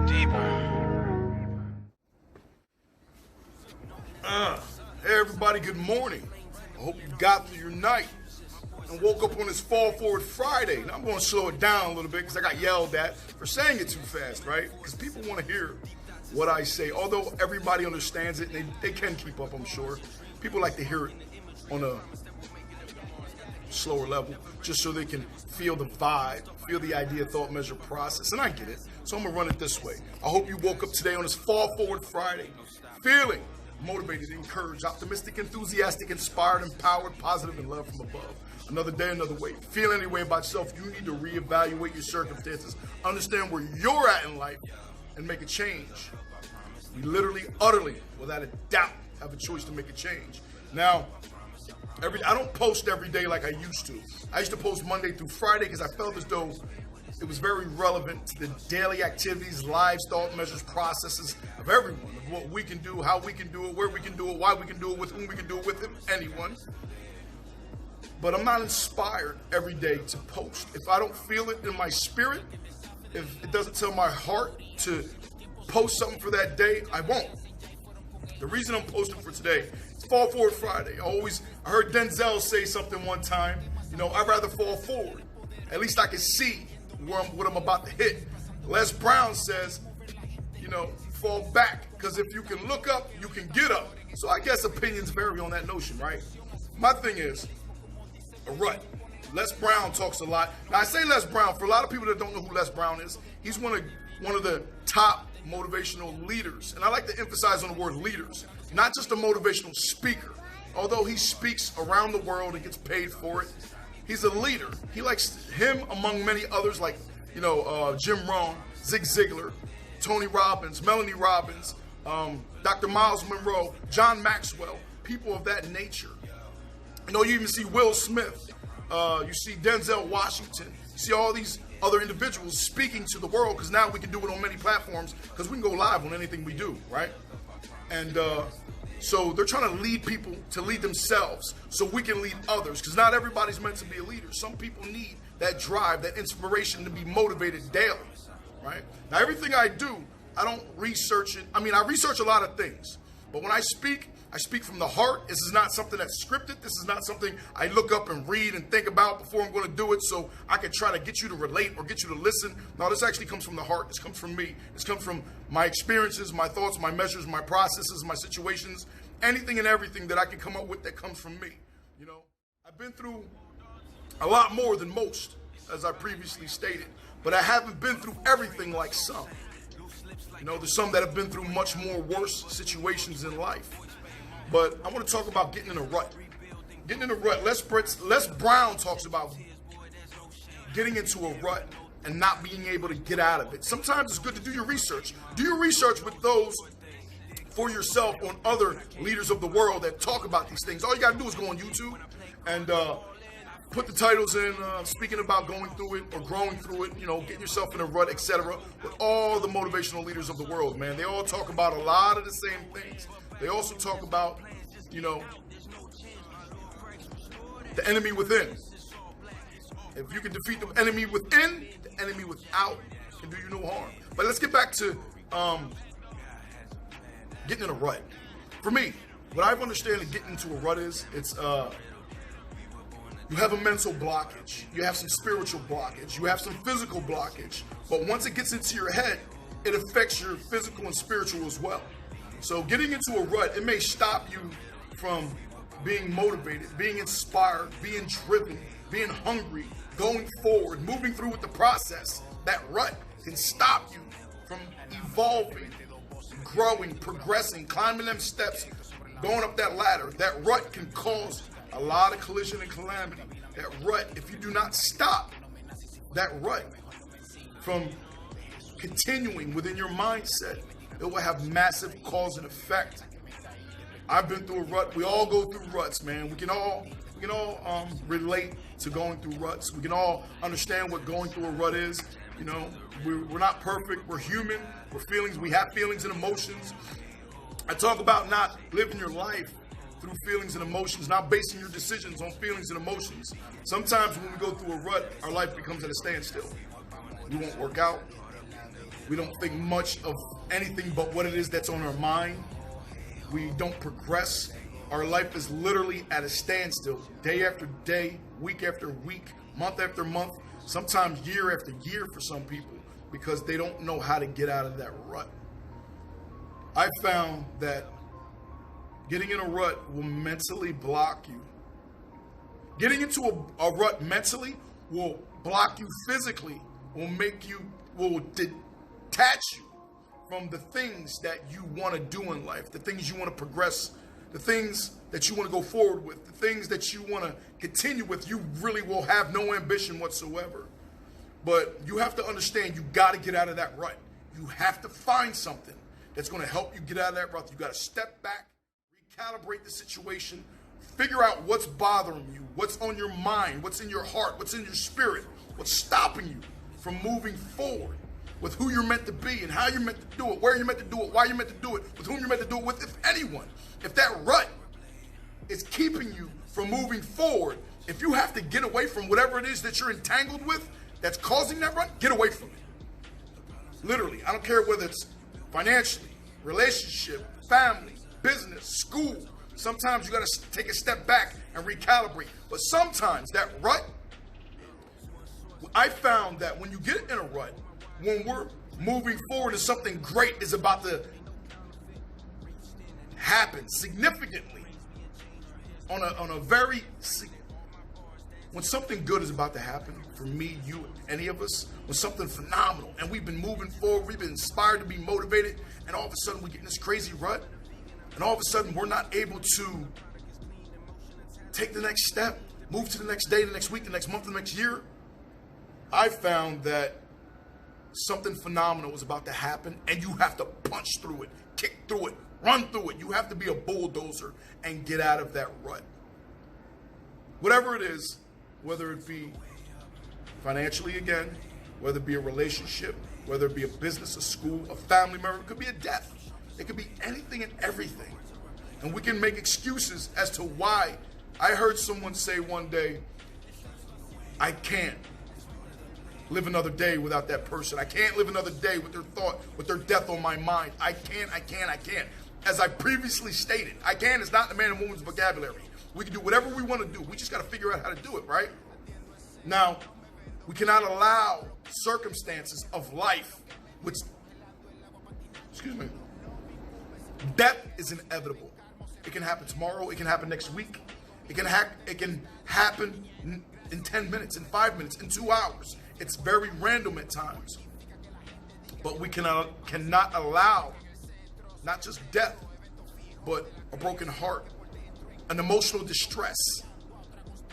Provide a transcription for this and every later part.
Hey everybody, good morning. I hope you got through your night and woke up on this Fall Forward Friday. Now I'm going to slow it down a little bit because I got yelled at for saying it too fast, right? Because people want to hear what I say. Although everybody understands it and they can keep up, I'm sure. People like to hear it on a slower level just so they can feel the vibe, feel the idea, thought, measure, process. And I get it. So I'm going to run it this way. I hope you woke up today on this Fall Forward Friday feeling motivated, encouraged, optimistic, enthusiastic, inspired, empowered, positive, and love from above. Another day, another way. Feel any way about yourself, you need to reevaluate your circumstances, understand where you're at in life, and make a change. We literally, utterly, without a doubt, have a choice to make a change. Now, I don't post every day like I used to. I used to post Monday through Friday because I felt as though it was very relevant to the daily activities, lives, thought, measures, processes of everyone, of what we can do, how we can do it, where we can do it, why we can do it, with whom we can do it with, anyone. But I'm not inspired every day to post. If I don't feel it in my spirit, if it doesn't tell my heart to post something for that day, I won't. The reason I'm posting for today, it's Fall Forward Friday. I heard Denzel say something one time, I'd rather fall forward. At least I can see what I'm about to hit. Les Brown says, fall back, because if you can look up, you can get up. So I guess opinions vary on that notion, right? My thing is, a rut. Les Brown talks a lot. Now I say Les Brown, for a lot of people that don't know who Les Brown is, he's one of the top motivational leaders. And I like to emphasize on the word leaders, not just a motivational speaker. Although he speaks around the world and gets paid for it, he's a leader. He likes him among many others like, Jim Rohn, Zig Ziglar, Tony Robbins, Melanie Robbins, Dr. Miles Monroe, John Maxwell, people of that nature. You even see Will Smith, you see Denzel Washington, you see all these other individuals speaking to the world, because now we can do it on many platforms because we can go live on anything we do, right? And so they're trying to lead people to lead themselves so we can lead others, because not everybody's meant to be a leader. Some people need that drive, that inspiration to be motivated daily, right? Now, everything I do, I don't research it. I research a lot of things, but when I speak from the heart. This is not something that's scripted. This is not something I look up and read and think about before I'm going to do it so I can try to get you to relate or get you to listen. No, this actually comes from the heart. This comes from me. This comes from my experiences, my thoughts, my measures, my processes, my situations, anything and everything that I can come up with that comes from me. I've been through a lot more than most, as I previously stated, but I haven't been through everything like some. There's some that have been through much more worse situations in life. But I want to talk about getting in a rut. Getting in a rut. Les Brown talks about getting into a rut and not being able to get out of it. Sometimes it's good to do your research. Do your research with those for yourself on other leaders of the world that talk about these things. All you got to do is go on YouTube and put the titles in, speaking about going through it or growing through it, getting yourself in a rut, etc. With all the motivational leaders of the world, man. They all talk about a lot of the same things. They also talk about, the enemy within. If you can defeat the enemy within, the enemy without can do you no harm. But let's get back to getting in a rut. For me, what I've understood getting into a rut is, it's you have a mental blockage, you have some spiritual blockage, you have some physical blockage. But once it gets into your head, it affects your physical and spiritual as well. So getting into a rut, it may stop you from being motivated, being inspired, being driven, being hungry, going forward, moving through with the process. That rut can stop you from evolving, growing, progressing, climbing them steps, going up that ladder. That rut can cause a lot of collision and calamity. That rut, if you do not stop that rut from continuing within your mindset, it will have massive cause and effect. I've been through a rut. We all go through ruts, man. We can all relate to going through ruts. We can all understand what going through a rut is. We're not perfect. We're human. We have feelings and emotions. I talk about not living your life through feelings and emotions, not basing your decisions on feelings and emotions. Sometimes when we go through a rut, our life becomes at a standstill. We won't work out. We don't think much of anything but what it is that's on our mind. We don't progress. Our life is literally at a standstill, day after day, week after week, month after month, sometimes year after year for some people, because they don't know how to get out of that rut. I found that getting in a rut will mentally block you. Getting into a rut mentally will block you physically, will detach you from the things that you want to do in life, the things you want to progress, the things that you want to go forward with, the things that you want to continue with. You really will have no ambition whatsoever. But you have to understand, you got to get out of that rut. You have to find something that's going to help you get out of that rut. You got to step back, recalibrate the situation, figure out what's bothering you, what's on your mind, what's in your heart, what's in your spirit, what's stopping you from moving forward with who you're meant to be and how you're meant to do it, where you're meant to do it, why you're meant to do it, with whom you're meant to do it with, if anyone. If that rut is keeping you from moving forward, if you have to get away from whatever it is that you're entangled with that's causing that rut, get away from it. Literally, I don't care whether it's financially, relationship, family, business, school. Sometimes you got to take a step back and recalibrate. But sometimes that rut, I found that when you get in a rut, when we're moving forward and something great is about to happen significantly, when something good is about to happen for me, you, any of us, when something phenomenal, and we've been moving forward, we've been inspired to be motivated, and all of a sudden we get in this crazy rut, and all of a sudden we're not able to take the next step, move to the next day, the next week, the next month, the next year. I found that something phenomenal was about to happen, and you have to punch through it, kick through it, run through it. You have to be a bulldozer and get out of that rut. Whatever it is, whether it be financially again, whether it be a relationship, whether it be a business, a school, a family member, it could be a death. It could be anything and everything. And we can make excuses as to why. I heard someone say one day, I can't live another day without that person. I can't live another day with their thought, with their death on my mind. I can't. As I previously stated, I can is not the man and woman's vocabulary. We can do whatever we want to do. We just got to figure out how to do it, right? Now, we cannot allow circumstances of life, death is inevitable. It can happen tomorrow. It can happen next week. It can happen in 10 minutes, in 5 minutes, in 2 hours. It's very random at times. But we cannot allow not just death, but a broken heart, an emotional distress,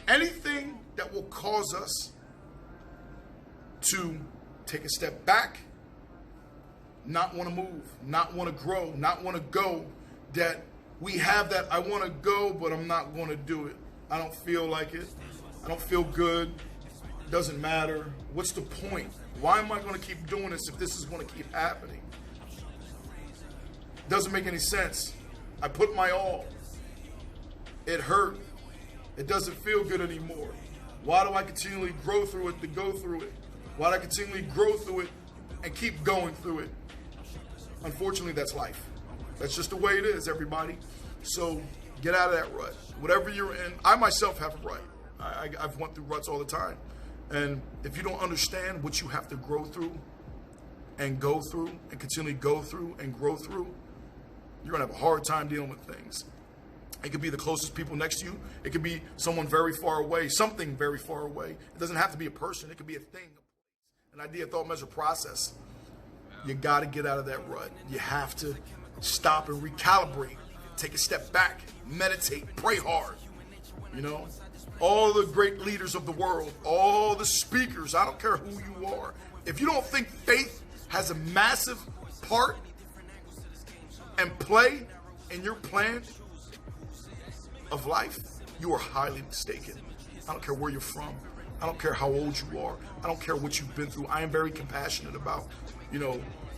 anything that will cause us to take a step back, not want to move, not want to grow, not want to go, that we have that I want to go, but I'm not going to do it. I don't feel like it. I don't feel good. It doesn't matter. What's the point? Why am I going to keep doing this if this is going to keep happening? Doesn't make any sense. I put my all. It hurt. It doesn't feel good anymore. Why do I continually grow through it to go through it? Why do I continually grow through it and keep going through it? Unfortunately, that's life. That's just the way it is, everybody. So get out of that rut. Whatever you're in, I myself have a rut. I've went through ruts all the time. And if you don't understand what you have to grow through and go through and continually go through and grow through, you're going to have a hard time dealing with things. It could be the closest people next to you. It could be someone very far away, something very far away. It doesn't have to be a person. It could be a thing, an idea, thought, measure, process. You got to get out of that rut. You have to stop and recalibrate. Take a step back, meditate, pray hard. You know, all the great leaders of the world, all the speakers, I don't care who you are. If you don't think faith has a massive part and play in your plan of life, you are highly mistaken. I don't care where you're from. I don't care how old you are. I don't care what you've been through. I am very compassionate about,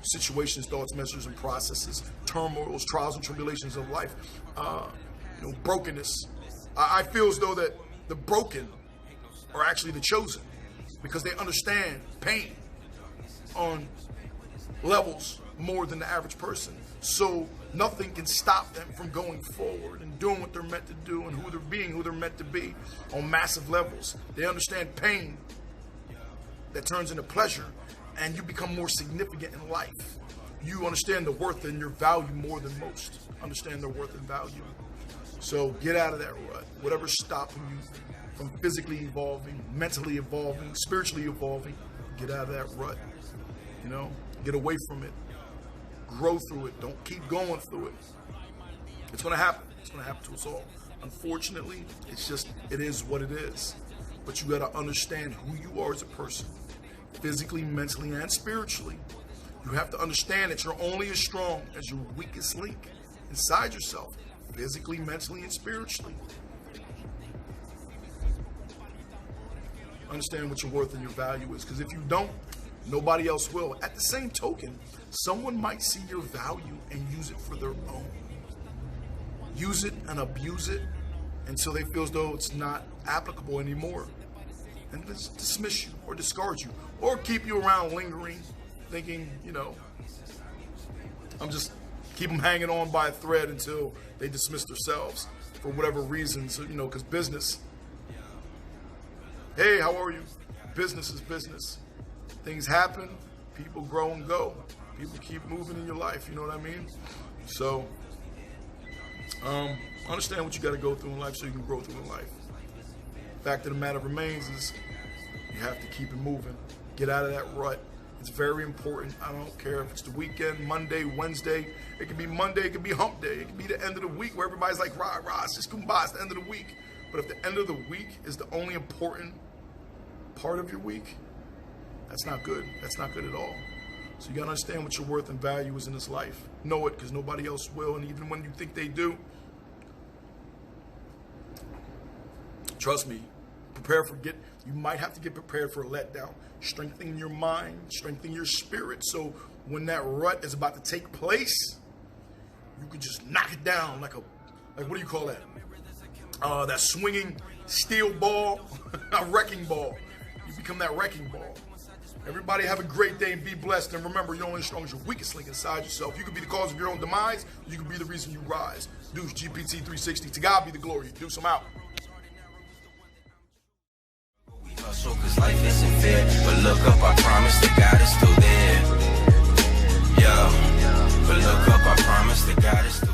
situations, thoughts, measures, and processes, turmoils, trials, and tribulations of life, brokenness. I feel as though that the broken are actually the chosen because they understand pain on levels more than the average person. So nothing can stop them from going forward and doing what they're meant to do and who they're meant to be on massive levels. They understand pain that turns into pleasure, and you become more significant in life. You understand the worth and your value more than most. Understand their worth and value. So get out of that rut. Whatever's stopping you from physically evolving, mentally evolving, spiritually evolving, get out of that rut. Get away from it. Grow through it. Don't keep going through it. It's going to happen. It's going to happen to us all. Unfortunately, it is what it is. But you got to understand who you are as a person, physically, mentally, and spiritually. You have to understand that you're only as strong as your weakest link inside yourself, physically, mentally, and spiritually. Understand what your worth and your value is, because if you don't, nobody else will. At the same token, someone might see your value and use it for their own. Use it and abuse it until they feel as though it's not applicable anymore, and just dismiss you or discard you or keep you around lingering, thinking, I'm just keep them hanging on by a thread until they dismiss themselves for whatever reasons, because business. Hey, how are you? Business is business. Things happen, people grow and go. People keep moving in your life, you know what I mean? So, understand what you got to go through in life so you can grow through in life. Fact of the matter remains is you have to keep it moving. Get out of that rut. It's very important. I don't care if it's the weekend, Monday, Wednesday. It could be Monday, it could be hump day. It could be the end of the week where everybody's like, rah, it's just kumbaya, it's the end of the week. But if the end of the week is the only important part of your week, that's not good. That's not good at all. So you got to understand what your worth and value is in this life. Know it, because nobody else will. And even when you think they do, trust me, you might have to get prepared for a letdown. Strengthen your mind, strengthen your spirit. So when that rut is about to take place, you can just knock it down like what do you call that? That swinging steel ball, a wrecking ball. You become that wrecking ball. Everybody have a great day and be blessed. And remember, you're only as strong as your weakest link inside yourself. You could be the cause of your own demise. You could be the reason you rise. Deuce, GPT 360. To God be the glory. Deuce, I'm out. Hustle, cause life isn't fair. But look up, I promise that God is still there. Yo, but look up, I promise that God is still there.